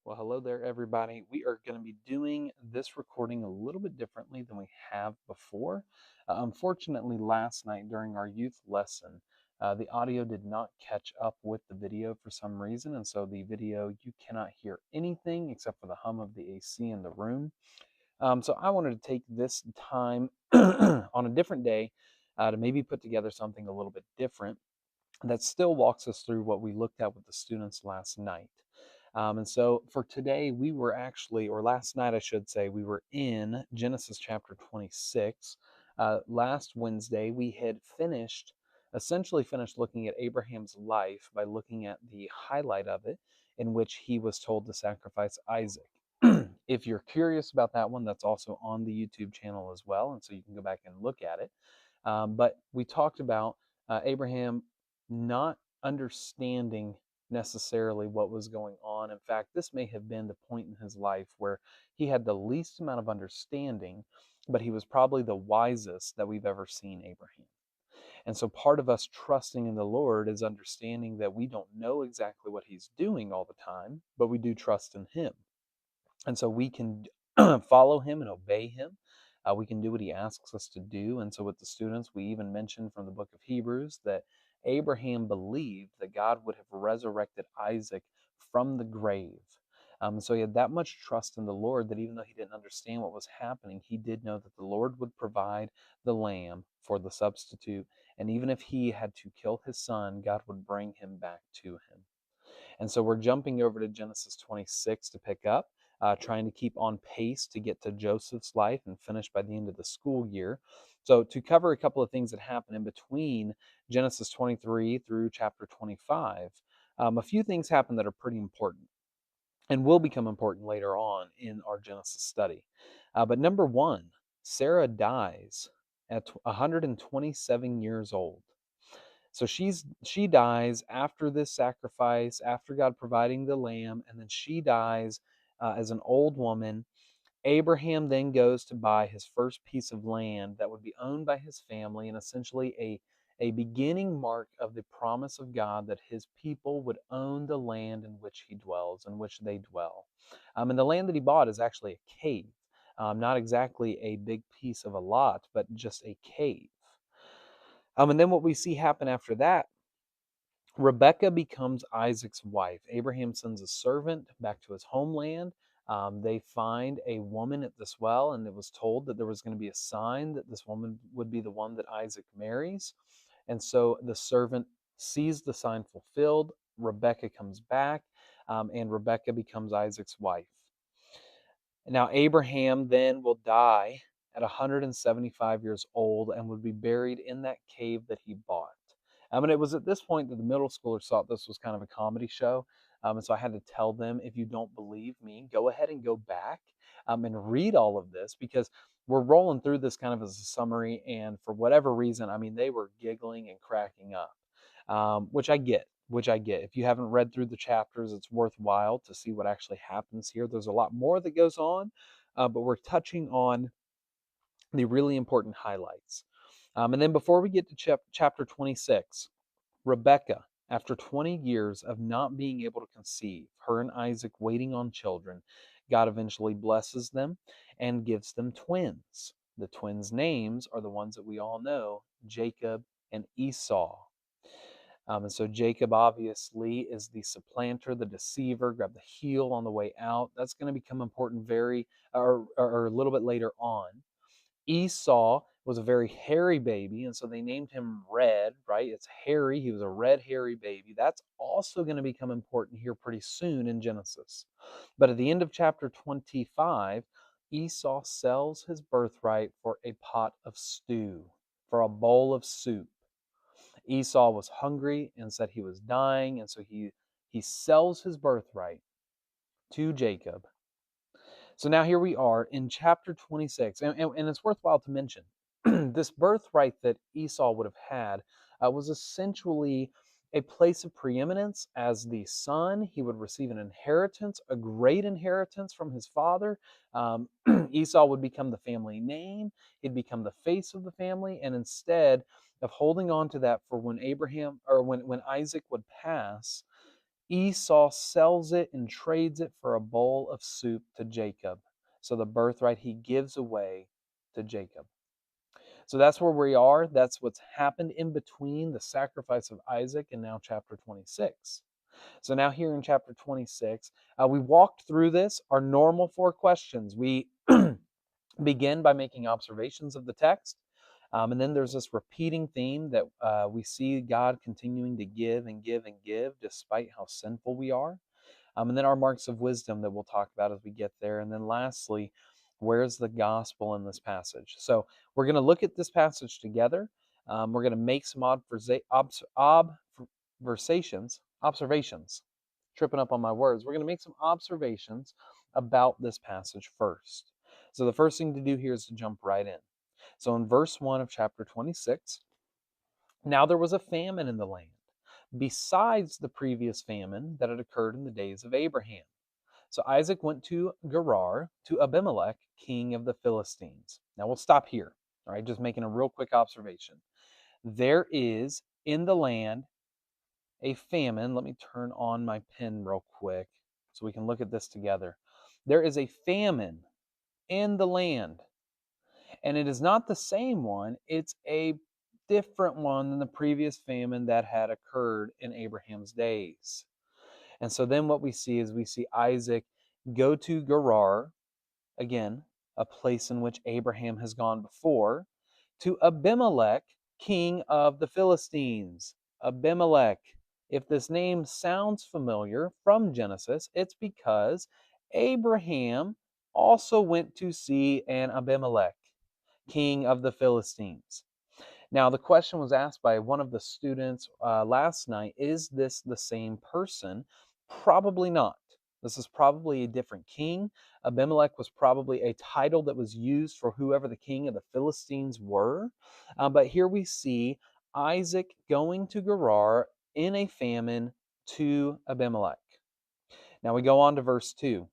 Well, hello there, everybody. We are going to be doing this recording a little bit differently than we have before. Unfortunately, last night during our youth lesson, the audio did not catch up with the video for some reason, and so the video, you cannot hear anything except for the hum of the AC in the room. So I wanted to take this time on a different day to maybe put together something a little bit different that still walks us through what we looked at with the students last night. And so for today, we were actually, or last night, I should say, we were in Genesis chapter 26. Last Wednesday, we had essentially finished looking at Abraham's life by looking at the highlight of it, in which he was told to sacrifice Isaac. If you're curious about that one, that's also on the YouTube channel as well. And so you can go back and look at it. But we talked about Abraham not understanding necessarily what was going on. In fact, this may have been the point in his life where he had the least amount of understanding, but he was probably the wisest that we've ever seen Abraham. And so part of us trusting in the Lord is understanding that we don't know exactly what he's doing all the time, but we do trust in him. And so we can follow him and obey him. We can do what he asks us to do. And so with the students, we even mentioned from the book of Hebrews that Abraham believed that God would have resurrected Isaac from the grave. So he had that much trust in the Lord that even though he didn't understand what was happening, he did know that the Lord would provide the lamb for the substitute. And even if he had to kill his son, God would bring him back to him. And so we're jumping over to Genesis 26 to pick up, trying to keep on pace to get to Joseph's life and finish by the end of the school year. So, to cover a couple of things that happen in between Genesis 23 through chapter 25, a few things happen that are pretty important and will become important later on in our Genesis study. But number one, Sarah dies at 127 years old. So she dies after this sacrifice, after God providing the lamb, and then she dies as an old woman. Abraham then goes to buy his first piece of land that would be owned by his family, and essentially a beginning mark of the promise of God that his people would own the land in which he dwells, in which they dwell. And the land that he bought is actually a cave, not exactly a big piece of a lot, but just a cave. And then what we see happen after that, Rebecca becomes Isaac's wife. Abraham sends a servant back to his homeland. They find a woman at this well, and it was told that there was going to be a sign that this woman would be the one that Isaac marries. And so the servant sees the sign fulfilled. Rebecca comes back, and Rebecca becomes Isaac's wife. Now, Abraham then will die at 175 years old and would be buried in that cave that he bought. It was at this point that the middle schoolers thought this was kind of a comedy show. And so I had to tell them, if you don't believe me, go ahead and go back and read all of this, because we're rolling through this kind of as a summary. And for whatever reason, they were giggling and cracking up, which I get. Which I get. If you haven't read through the chapters, it's worthwhile to see what actually happens here. There's a lot more that goes on, but we're touching on the really important highlights. And then before we get to chapter 26, Rebecca, after 20 years of not being able to conceive, her and Isaac waiting on children, God eventually blesses them and gives them twins. The twins' names are the ones that we all know, Jacob and Esau. And so Jacob obviously is the supplanter, the deceiver, grab the heel on the way out. That's going to become important or a little bit later on. Esau was a very hairy baby, and so they named him Red, right? It's hairy. He was a red, hairy baby. That's also going to become important here pretty soon in Genesis. But at the end of chapter 25, Esau sells his birthright for a pot of stew, for a bowl of soup. Esau was hungry and said he was dying, and so he sells his birthright to Jacob. So now here we are in chapter 26, and it's worthwhile to mention this birthright that Esau would have had was essentially a place of preeminence as the son. He would receive an inheritance, a great inheritance from his father. Esau would become the family name. He'd become the face of the family, and instead of holding on to that for when Abraham or when Isaac would pass, Esau sells it and trades it for a bowl of soup to Jacob. So the birthright he gives away to Jacob. So that's where we are. That's what's happened in between the sacrifice of Isaac and now chapter 26. So now here in chapter 26, we walked through this, our normal 4 questions. We begin by making observations of the text. And then there's this repeating theme that we see God continuing to give and give and give despite how sinful we are. And then our marks of wisdom that we'll talk about as we get there. And then lastly, where's the gospel in this passage? So we're going to look at this passage together. We're going to make some observations, tripping up on my words. We're going to make some observations about this passage first. So the first thing to do here is to jump right in. So in verse 1 of chapter 26, now there was a famine in the land, besides the previous famine that had occurred in the days of Abraham. So Isaac went to Gerar, to Abimelech, king of the Philistines. Now we'll stop here, all right, just making a real quick observation. There is in the land a famine. Let me turn on my pen real quick so we can look at this together. There is a famine in the land, and it is not the same one. It's a different one than the previous famine that had occurred in Abraham's days. And so then what we see is we see Isaac go to Gerar, again, a place in which Abraham has gone before, to Abimelech, king of the Philistines. Abimelech. If this name sounds familiar from Genesis, it's because Abraham also went to see an Abimelech, king of the Philistines. Now, the question was asked by one of the students last night, is this the same person? Probably not. This is probably a different king. Abimelech was probably a title that was used for whoever the king of the Philistines were. But here we see Isaac going to Gerar in a famine to Abimelech. Now we go on to verse 2.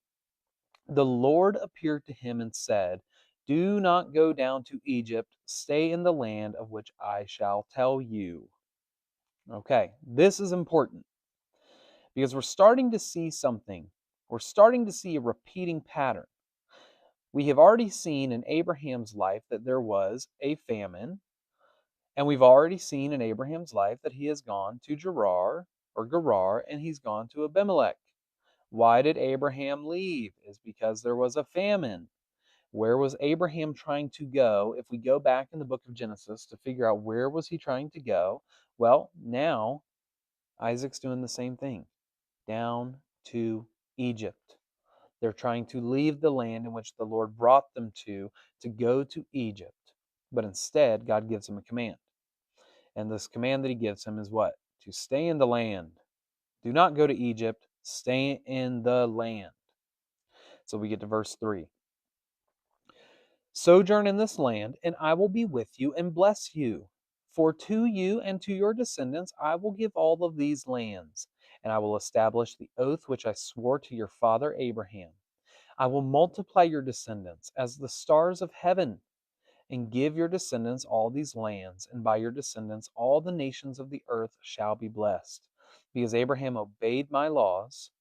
The Lord appeared to him and said, do not go down to Egypt. Stay in the land of which I shall tell you. Okay, this is important because we're starting to see something. We're starting to see a repeating pattern. We have already seen in Abraham's life that there was a famine, and we've already seen in Abraham's life that he has gone to Gerar, and he's gone to Abimelech. Why did Abraham leave? Is because there was a famine. Where was Abraham trying to go? If we go back in the book of Genesis to figure out where was he trying to go, well, now Isaac's doing the same thing. Down to Egypt. They're trying to leave the land in which the Lord brought them to go to Egypt. But instead, God gives him a command. And this command that he gives him is what? To stay in the land. Do not go to Egypt. Stay in the land. So we get to verse 3. Sojourn in this land, and I will be with you and bless you. For to you and to your descendants I will give all of these lands, and I will establish the oath which I swore to your father Abraham. I will multiply your descendants as the stars of heaven, and give your descendants all these lands, and by your descendants all the nations of the earth shall be blessed. Because Abraham obeyed my laws,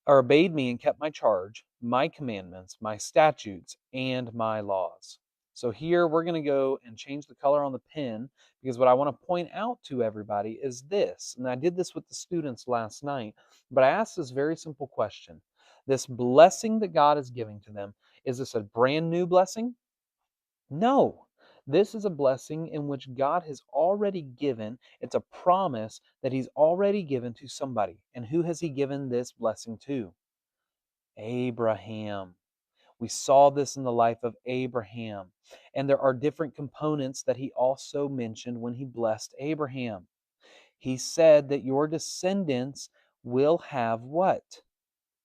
or obeyed me and kept my charge, my commandments, my statutes, and my laws. So here we're going to go and change the color on the pen, because what I want to point out to everybody is this, and I did this with the students last night, but I asked this very simple question. This blessing that God is giving to them, is this a brand new blessing? No. This is a blessing in which God has already given. It's a promise that he's already given to somebody. And who has he given this blessing to? Abraham. We saw this in the life of Abraham. And there are different components that he also mentioned when he blessed Abraham. He said that your descendants will have what?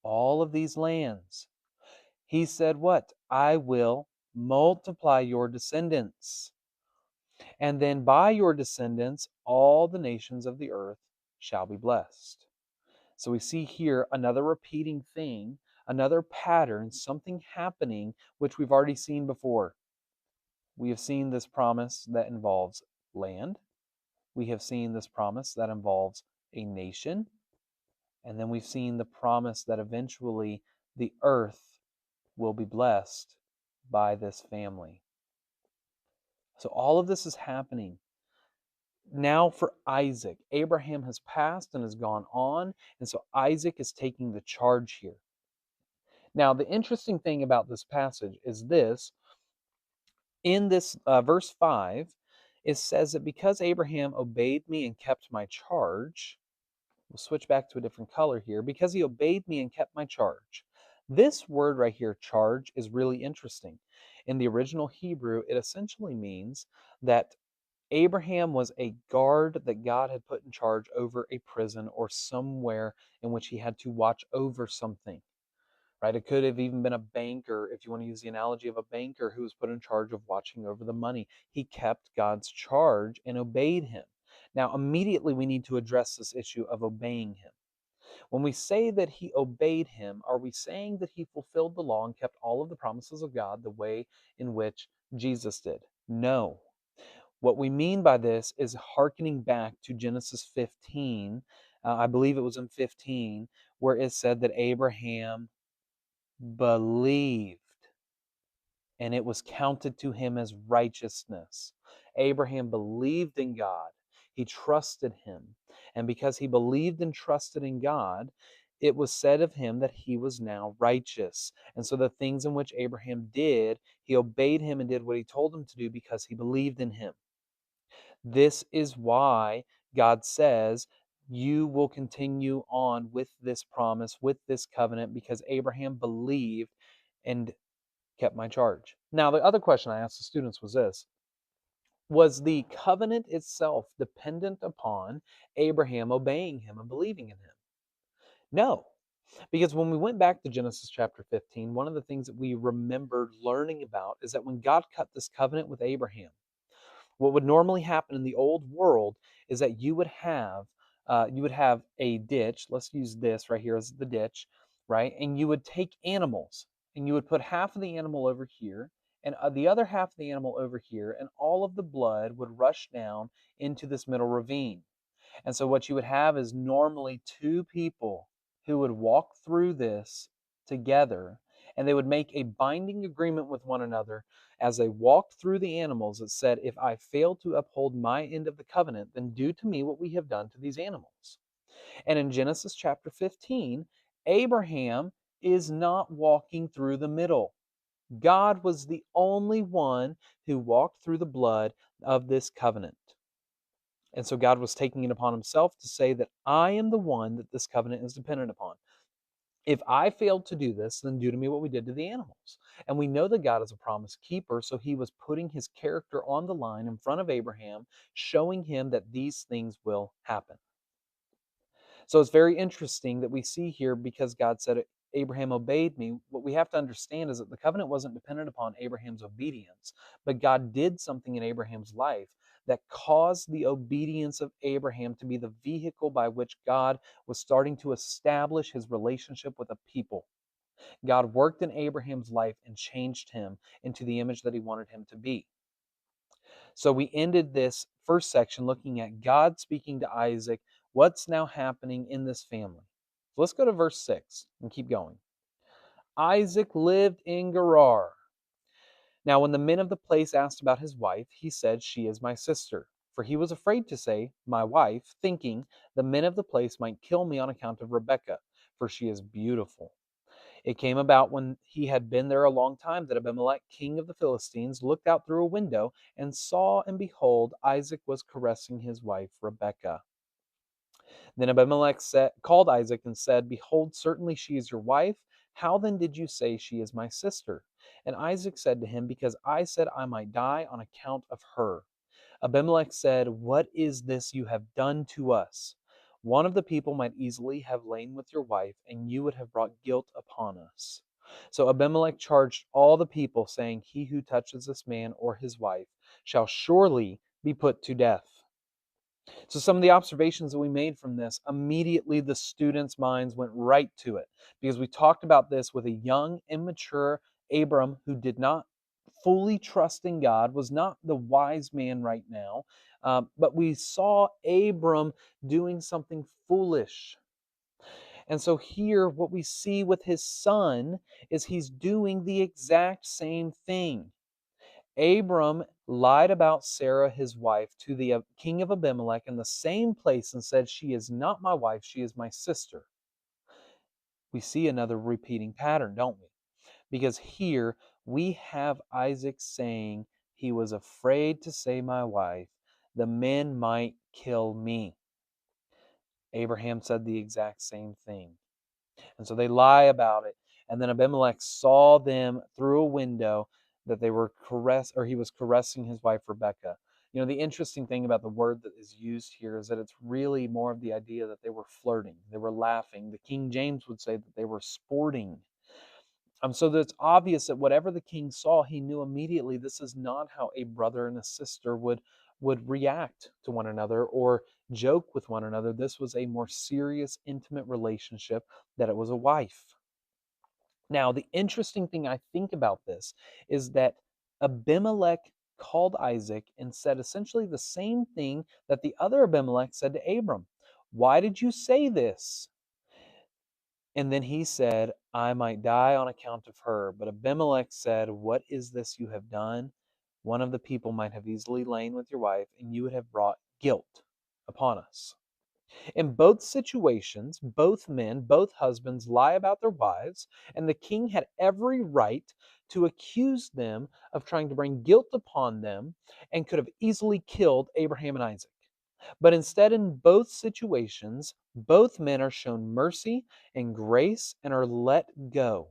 All of these lands. He said what? I will multiply your descendants. And then by your descendants, all the nations of the earth shall be blessed. So we see here another repeating thing, another pattern, something happening which we've already seen before. We have seen this promise that involves land. We have seen this promise that involves a nation. And then we've seen the promise that eventually the earth will be blessed by this family. So all of this is happening now for Isaac. Abraham has passed and has gone on, and so Isaac is taking the charge here. Now, the interesting thing about this passage is this. In this verse 5, it says that because Abraham obeyed me and kept my charge, we'll switch back to a different color here, because he obeyed me and kept my charge. This word right here, charge, is really interesting. In the original Hebrew, it essentially means that Abraham was a guard that God had put in charge over a prison or somewhere in which he had to watch over something, right? It could have even been a banker, if you want to use the analogy of a banker who was put in charge of watching over the money. He kept God's charge and obeyed him. Now, immediately we need to address this issue of obeying him. When we say that he obeyed him, are we saying that he fulfilled the law and kept all of the promises of God the way in which Jesus did? No. What we mean by this is hearkening back to Genesis 15. I believe it was in 15, where it said that Abraham believed, and it was counted to him as righteousness. Abraham believed in God. He trusted him. And because he believed and trusted in God, it was said of him that he was now righteous. And so the things in which Abraham did, he obeyed him and did what he told him to do because he believed in him. This is why God says, you will continue on with this promise, with this covenant, because Abraham believed and kept my charge. Now, the other question I asked the students was this: was the covenant itself dependent upon Abraham obeying him and believing in him? No. Because when we went back to Genesis chapter 15, one of the things that we remembered learning about is that when God cut this covenant with Abraham, what would normally happen in the old world is that you would have a ditch. Let's use this right here as the ditch, right? And you would take animals and you would put half of the animal over here and the other half of the animal over here, and all of the blood would rush down into this middle ravine. And so what you would have is normally two people who would walk through this together, and they would make a binding agreement with one another as they walked through the animals that said, if I fail to uphold my end of the covenant, then do to me what we have done to these animals. And in Genesis chapter 15, Abraham is not walking through the middle. God was the only one who walked through the blood of this covenant. And so God was taking it upon himself to say that I am the one that this covenant is dependent upon. If I failed to do this, then do to me what we did to the animals. And we know that God is a promise keeper, so he was putting his character on the line in front of Abraham, showing him that these things will happen. So it's very interesting that we see here, because God said, Abraham obeyed me. What we have to understand is that the covenant wasn't dependent upon Abraham's obedience, but God did something in Abraham's life that caused the obedience of Abraham to be the vehicle by which God was starting to establish his relationship with a people. God worked in Abraham's life and changed him into the image that he wanted him to be. So we ended this first section looking at God speaking to Isaac. What's now happening in this family? So let's go to verse 6 and keep going. Isaac lived in Gerar. Now, when the men of the place asked about his wife, he said, she is my sister. For he was afraid to say, my wife, thinking the men of the place might kill me on account of Rebekah, for she is beautiful. It came about when he had been there a long time that Abimelech, king of the Philistines, looked out through a window and saw, and behold, Isaac was caressing his wife Rebekah. Then Abimelech called Isaac and said, behold, certainly she is your wife. How then did you say she is my sister? And Isaac said to him, because I said I might die on account of her. Abimelech said, what is this you have done to us? One of the people might easily have lain with your wife, and you would have brought guilt upon us. So Abimelech charged all the people, saying, he who touches this man or his wife shall surely be put to death. So some of the observations that we made from this, immediately the students' minds went right to it, because we talked about this with a young, immature Abram who did not fully trust in God, was not the wise man right now, but we saw Abram doing something foolish. And so here, what we see with his son is he's doing the exact same thing. Abram lied about Sarah, his wife, to the king of Abimelech in the same place and said, "She is not my wife, she is my sister." We see another repeating pattern, don't we? Because here we have Isaac saying he was afraid to say my wife. The men might kill me. Abraham said the exact same thing. And so they lie about it. And then Abimelech saw them through a window that they were he was caressing his wife Rebekah. You know, the interesting thing about the word that is used here is that it's really more of the idea that they were flirting, they were laughing. The King James would say that they were sporting. So that it's obvious that whatever the king saw, he knew immediately this is not how a brother and a sister would react to one another or joke with one another. This was a more serious, intimate relationship, that it was a wife. Now, the interesting thing I think about this is that Abimelech called Isaac and said essentially the same thing that the other Abimelech said to Abram. Why did you say this? And then he said, I might die on account of her. But Abimelech said, what is this you have done? One of the people might have easily lain with your wife, and you would have brought guilt upon us. In both situations, both men, both husbands lie about their wives, and the king had every right to accuse them of trying to bring guilt upon them and could have easily killed Abraham and Isaac. But instead, in both situations, both men are shown mercy and grace and are let go.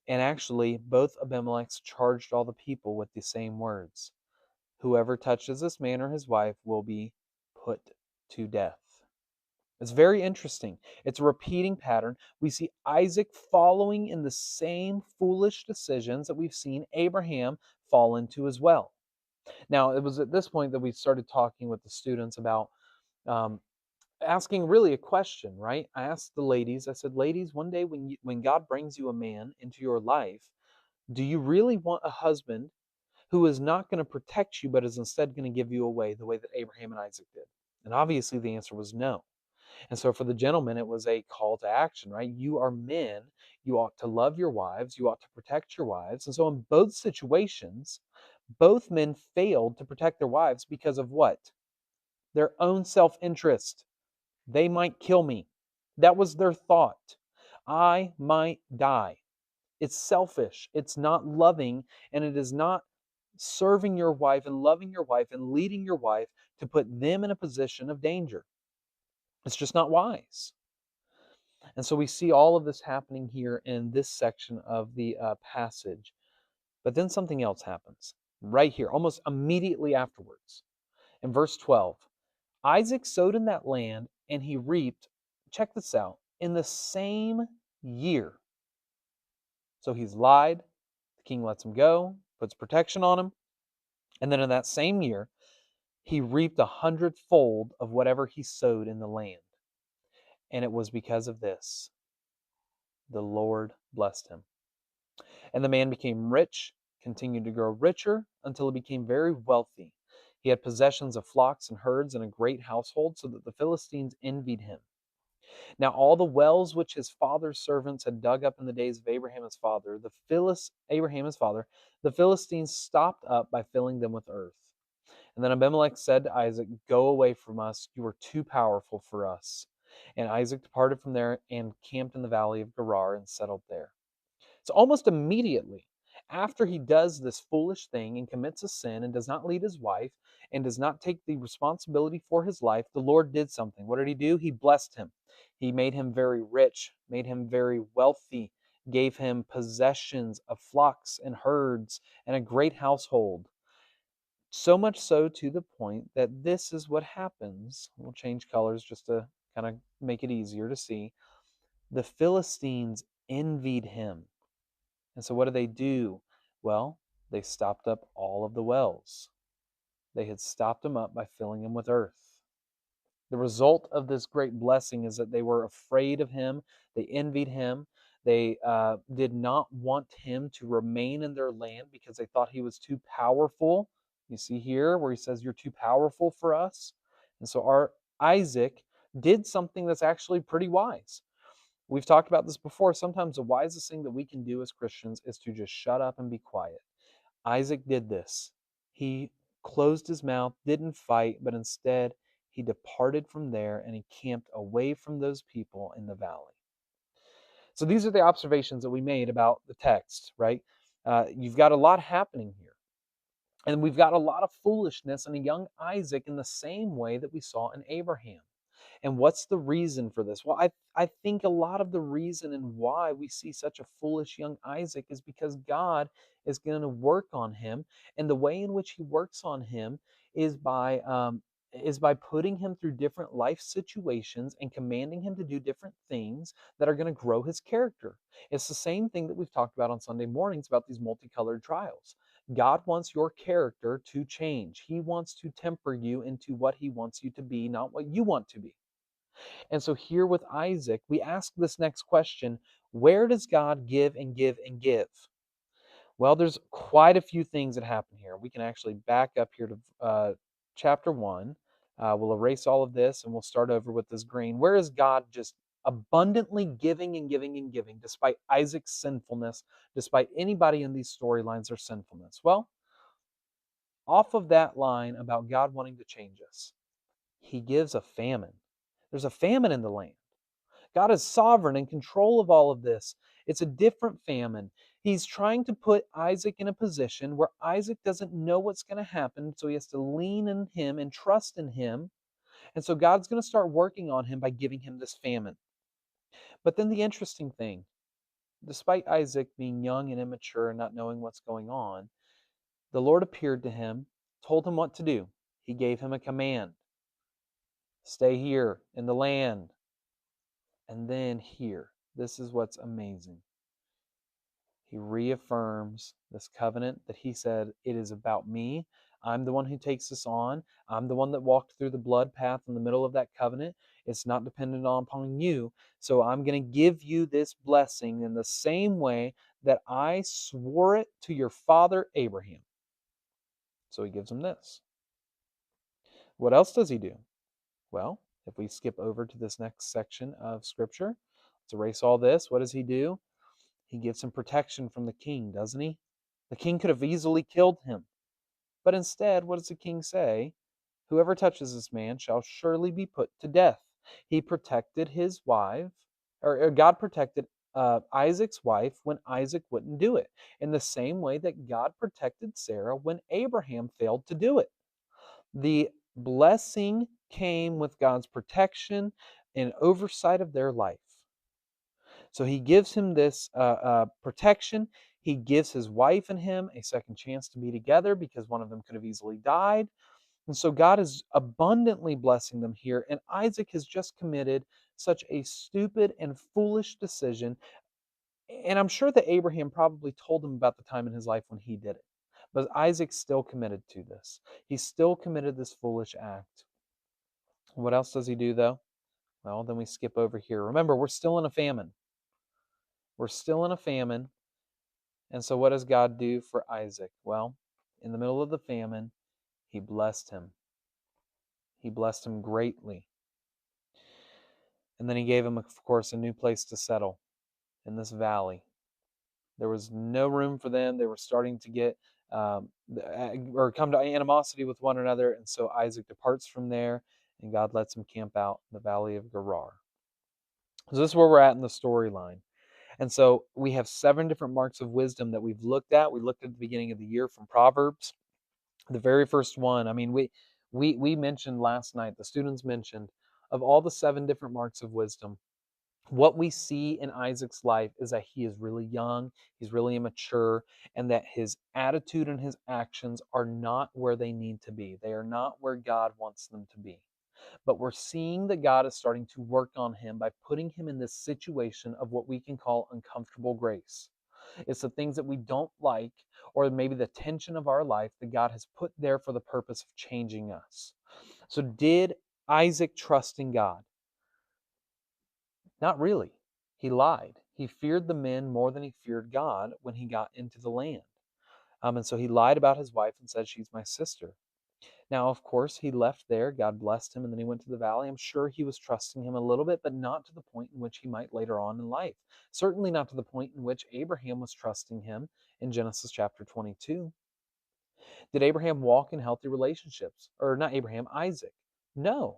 And actually, both Abimelechs charged all the people with the same words: whoever touches this man or his wife will be put to death. It's very interesting. It's a repeating pattern. We see Isaac following in the same foolish decisions that we've seen Abraham fall into as well. Now, it was at this point that we started talking with the students about um, asking really a question, right? I asked the ladies, I said, ladies, one day when God brings you a man into your life, do you really want a husband who is not going to protect you, but is instead going to give you away the way that Abraham and Isaac did? And obviously the answer was no. And so for the gentlemen, it was a call to action, right? You are men. You ought to love your wives. You ought to protect your wives. And so in both situations, both men failed to protect their wives because of what? Their own self-interest. They might kill me. That was their thought. I might die. It's selfish. It's not loving, and it is not serving your wife and loving your wife and leading your wife to put them in a position of danger. It's just not wise. And so we see all of this happening here in this section of the passage. But then something else happens right here, almost immediately afterwards. In verse 12, Isaac sowed in that land and he reaped, check this out, in the same year. So he's lied, the king lets him go, puts protection on him, and then in that same year, he reaped 100-fold of whatever he sowed in the land. And it was because of this. The Lord blessed him. And the man became rich, continued to grow richer until he became very wealthy. He had possessions of flocks and herds and a great household, so that the Philistines envied him. Now all the wells which his father's servants had dug up in the days of Abraham his father, the Philistines stopped up by filling them with earth. And then Abimelech said to Isaac, go away from us, you are too powerful for us. And Isaac departed from there and camped in the valley of Gerar and settled there. So almost immediately after he does this foolish thing and commits a sin and does not lead his wife and does not take the responsibility for his life, the Lord did something. What did he do? He blessed him. He made him very rich, made him very wealthy, gave him possessions of flocks and herds and a great household. So much so to the point that this is what happens. We'll change colors just to kind of make it easier to see. The Philistines envied him. And so what did they do? Well, they stopped up all of the wells. They had stopped them up by filling them with earth. The result of this great blessing is that they were afraid of him. They envied him. They did not want him to remain in their land because they thought he was too powerful. You see here where he says, you're too powerful for us. And so our Isaac did something that's actually pretty wise. We've talked about this before. Sometimes the wisest thing that we can do as Christians is to just shut up and be quiet. Isaac did this. He closed his mouth, didn't fight, but instead he departed from there and he camped away from those people in the valley. So these are the observations that we made about the text, right? You've got a lot happening here. And we've got a lot of foolishness in a young Isaac in the same way that we saw in Abraham. And what's the reason for this? Well, I think a lot of the reason and why we see such a foolish young Isaac is because God is going to work on him. And the way in which he works on him is by putting him through different life situations and commanding him to do different things that are going to grow his character. It's the same thing that we've talked about on Sunday mornings about these multicolored trials. God wants your character to change. He wants to temper you into what he wants you to be, not what you want to be. And so here with Isaac, we ask this next question: where does God give and give and give? Well, there's quite a few things that happen here. We can actually back up here to chapter 1. We'll erase all of this and we'll start over with this green. Where is God just abundantly giving and giving and giving, despite Isaac's sinfulness, despite anybody in these storylines' their sinfulness? Well, off of that line about God wanting to change us, he gives a famine. There's a famine in the land. God is sovereign in control of all of this. It's a different famine. He's trying to put Isaac in a position where Isaac doesn't know what's going to happen, so he has to lean in him and trust in him. And so God's going to start working on him by giving him this famine. But then the interesting thing, despite Isaac being young and immature and not knowing what's going on, the Lord appeared to him, told him what to do. He gave him a command: stay here in the land. And then here, this is what's amazing. He reaffirms this covenant that he said, it is about me. I'm the one who takes this on. I'm the one that walked through the blood path in the middle of that covenant. It's not dependent upon you. So I'm going to give you this blessing in the same way that I swore it to your father Abraham. So he gives him this. What else does he do? Well, if we skip over to this next section of Scripture, let's erase all this. What does he do? He gives him protection from the king, doesn't he? The king could have easily killed him. But instead, what does the king say? Whoever touches this man shall surely be put to death. He protected his wife, or God protected Isaac's wife when Isaac wouldn't do it, in the same way that God protected Sarah when Abraham failed to do it. The blessing came with God's protection and oversight of their life. So he gives him this protection. He gives his wife and him a second chance to be together because one of them could have easily died. And so God is abundantly blessing them here. And Isaac has just committed such a stupid and foolish decision. And I'm sure that Abraham probably told him about the time in his life when he did it. But Isaac still committed to this. He still committed this foolish act. What else does he do, though? Well, then we skip over here. Remember, we're still in a famine. We're still in a famine. And so what does God do for Isaac? Well, in the middle of the famine, he blessed him. He blessed him greatly. And then he gave him, of course, a new place to settle in this valley. There was no room for them. They were starting to get or come to animosity with one another. And so Isaac departs from there, and God lets him camp out in the valley of Gerar. So this is where we're at in the storyline. And so we have 7 different marks of wisdom that we've looked at. We looked at the beginning of the year from Proverbs. The very first one, I mean, we mentioned last night, the students mentioned, of all the 7 different marks of wisdom, what we see in Isaac's life is that he is really young, he's really immature, and that his attitude and his actions are not where they need to be. They are not where God wants them to be. But we're seeing that God is starting to work on him by putting him in this situation of what we can call uncomfortable grace. It's the things that we don't like, or maybe the tension of our life that God has put there for the purpose of changing us. So, did Isaac trust in God? Not really. He lied. He feared the men more than he feared God when he got into the land. And so he lied about his wife and said, she's my sister. Now, of course, he left there. God blessed him, and then he went to the valley. I'm sure he was trusting him a little bit, but not to the point in which he might later on in life. Certainly not to the point in which Abraham was trusting him in Genesis chapter 22. Did Abraham walk in healthy relationships? Or not Abraham, Isaac? No.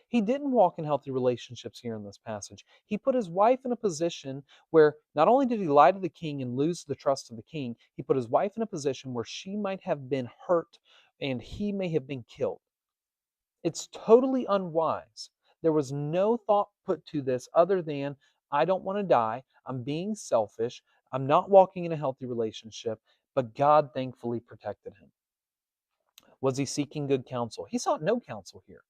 He didn't walk in healthy relationships here in this passage. He put his wife in a position where not only did he lie to the king and lose the trust of the king, he put his wife in a position where she might have been hurt and he may have been killed. It's totally unwise. There was no thought put to this other than, I don't want to die. I'm being selfish. I'm not walking in a healthy relationship, but God thankfully protected him. Was he seeking good counsel? He sought no counsel here.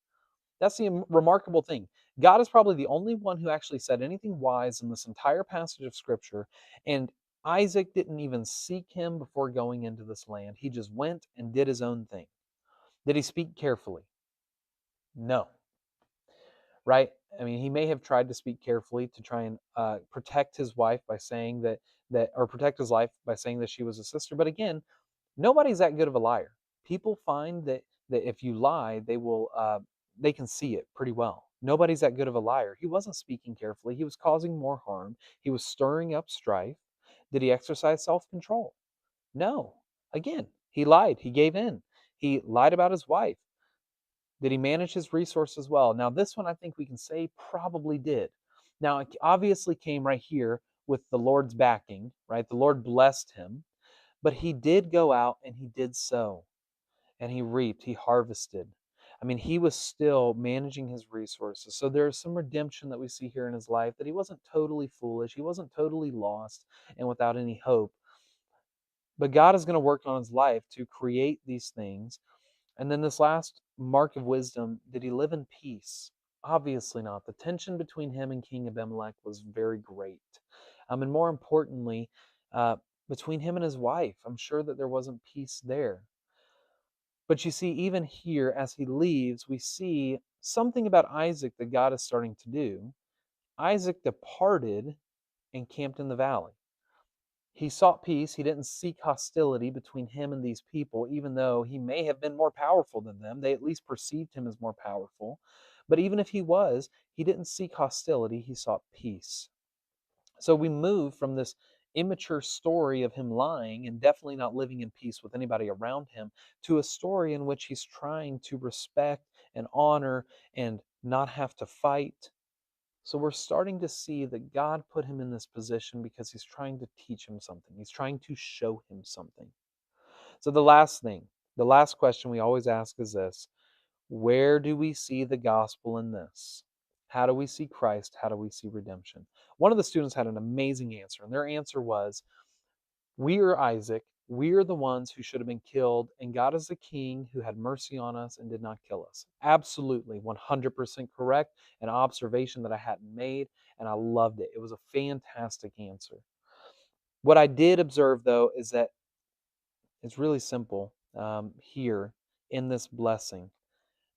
That's the remarkable thing. God is probably the only one who actually said anything wise in this entire passage of Scripture. And Isaac didn't even seek him before going into this land. He just went and did his own thing. Did he speak carefully? No. Right? I mean, he may have tried to speak carefully to try and protect his wife by saying or protect his life by saying that she was a sister. But again, nobody's that good of a liar. People find that if you lie, they can see it pretty well. Nobody's that good of a liar. He wasn't speaking carefully. He was causing more harm. He was stirring up strife. Did he exercise self-control? No. Again, he lied. He gave in. He lied about his wife. Did he manage his resources well? Now, this one I think we can say probably did. Now, it obviously came right here with the Lord's backing, right? The Lord blessed him, but he did go out and he did sow, and he reaped, he harvested. I mean, he was still managing his resources. So there's some redemption that we see here in his life, that he wasn't totally foolish, he wasn't totally lost and without any hope. But God is going to work on his life to create these things. And then this last mark of wisdom, did he live in peace? Obviously not. The tension between him and King Abimelech was very great. And more importantly, between him and his wife, I'm sure that there wasn't peace there. But you see, even here, as he leaves, we see something about Isaac that God is starting to do. Isaac departed and camped in the valley. He sought peace. He didn't seek hostility between him and these people, even though he may have been more powerful than them. They at least perceived him as more powerful. But even if he was, he didn't seek hostility. He sought peace. So we move from this immature story of him lying and definitely not living in peace with anybody around him to a story in which he's trying to respect and honor and not have to fight. So we're starting to see that God put him in this position because he's trying to teach him something. He's trying to show him something. So the last question we always ask is this: where do we see the gospel in this? How do we see Christ? How do we see redemption? One of the students had an amazing answer, and their answer was, we are Isaac. We are the ones who should have been killed, and God is the king who had mercy on us and did not kill us. Absolutely, 100% correct. An observation that I hadn't made, and I loved it. It was a fantastic answer. What I did observe, though, is that it's really simple here in this blessing.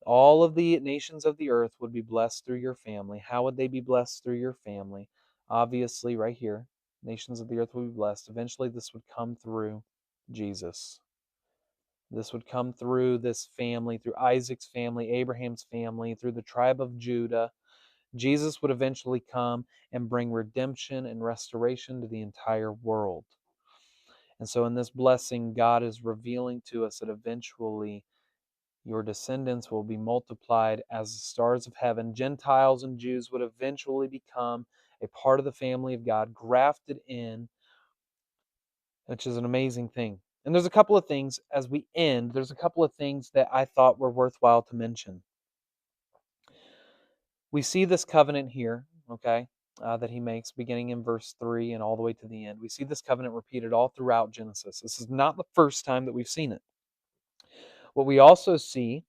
All of the nations of the earth would be blessed through your family. How would they be blessed through your family? Obviously, right here, nations of the earth would be blessed. Eventually, this would come through Jesus. This would come through this family, through Isaac's family, Abraham's family, through the tribe of Judah. Jesus would eventually come and bring redemption and restoration to the entire world. And so in this blessing, God is revealing to us that eventually your descendants will be multiplied as the stars of heaven. Gentiles and Jews would eventually become a part of the family of God, grafted in, which is an amazing thing. And there's a couple of things as we end, there's a couple of things that I thought were worthwhile to mention. We see this covenant here, okay, that he makes beginning in verse 3 and all the way to the end. We see this covenant repeated all throughout Genesis. This is not the first time that we've seen it. What we also see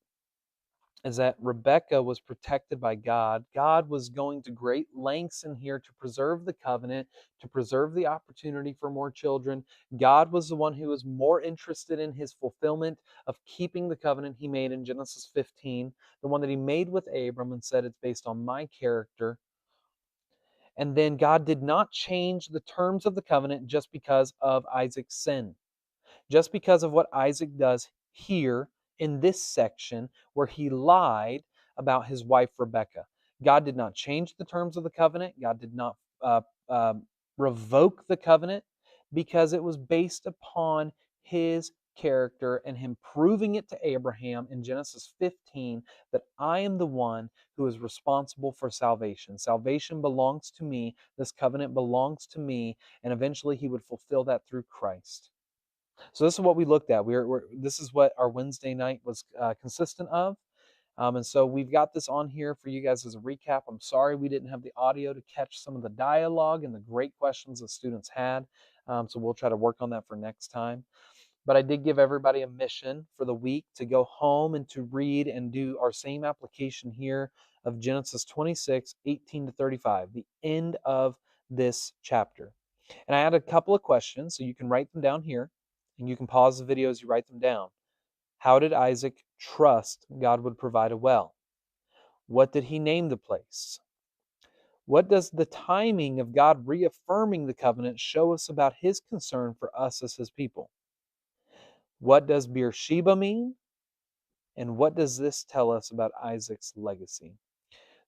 is that Rebekah was protected by God. God was going to great lengths in here to preserve the covenant, to preserve the opportunity for more children. God was the one who was more interested in his fulfillment of keeping the covenant he made in Genesis 15, the one that he made with Abram and said, it's based on my character. And then God did not change the terms of the covenant just because of Isaac's sin. Just because of what Isaac does here in this section where he lied about his wife Rebekah. God did not change the terms of the covenant. God did not uh, uh, revoke the covenant because it was based upon his character and him proving it to Abraham in Genesis 15 that I am the one who is responsible for salvation. Salvation belongs to me. This covenant belongs to me. And eventually he would fulfill that through Christ. So this is what we looked at. This is what our Wednesday night was consistent of. And so we've got this on here for you guys as a recap. I'm sorry we didn't have the audio to catch some of the dialogue and the great questions the students had. So we'll try to work on that for next time. But I did give everybody a mission for the week to go home and to read and do our same application here of Genesis 26, 18 to 35, the end of this chapter. And I had a couple of questions, so you can write them down here, and you can pause the video as you write them down. How did Isaac trust God would provide a well? What did he name the place? What does the timing of God reaffirming the covenant show us about his concern for us as his people? What does Beersheba mean? And what does this tell us about Isaac's legacy?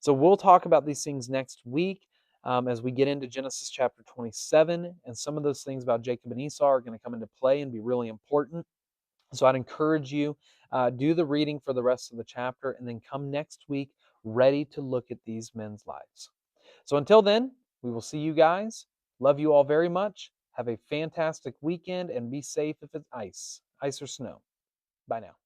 So we'll talk about these things next week as we get into Genesis chapter 27. And some of those things about Jacob and Esau are going to come into play and be really important. So I'd encourage you, do the reading for the rest of the chapter and then come next week ready to look at these men's lives. So until then, we will see you guys. Love you all very much. Have a fantastic weekend and be safe if it's ice or snow. Bye now.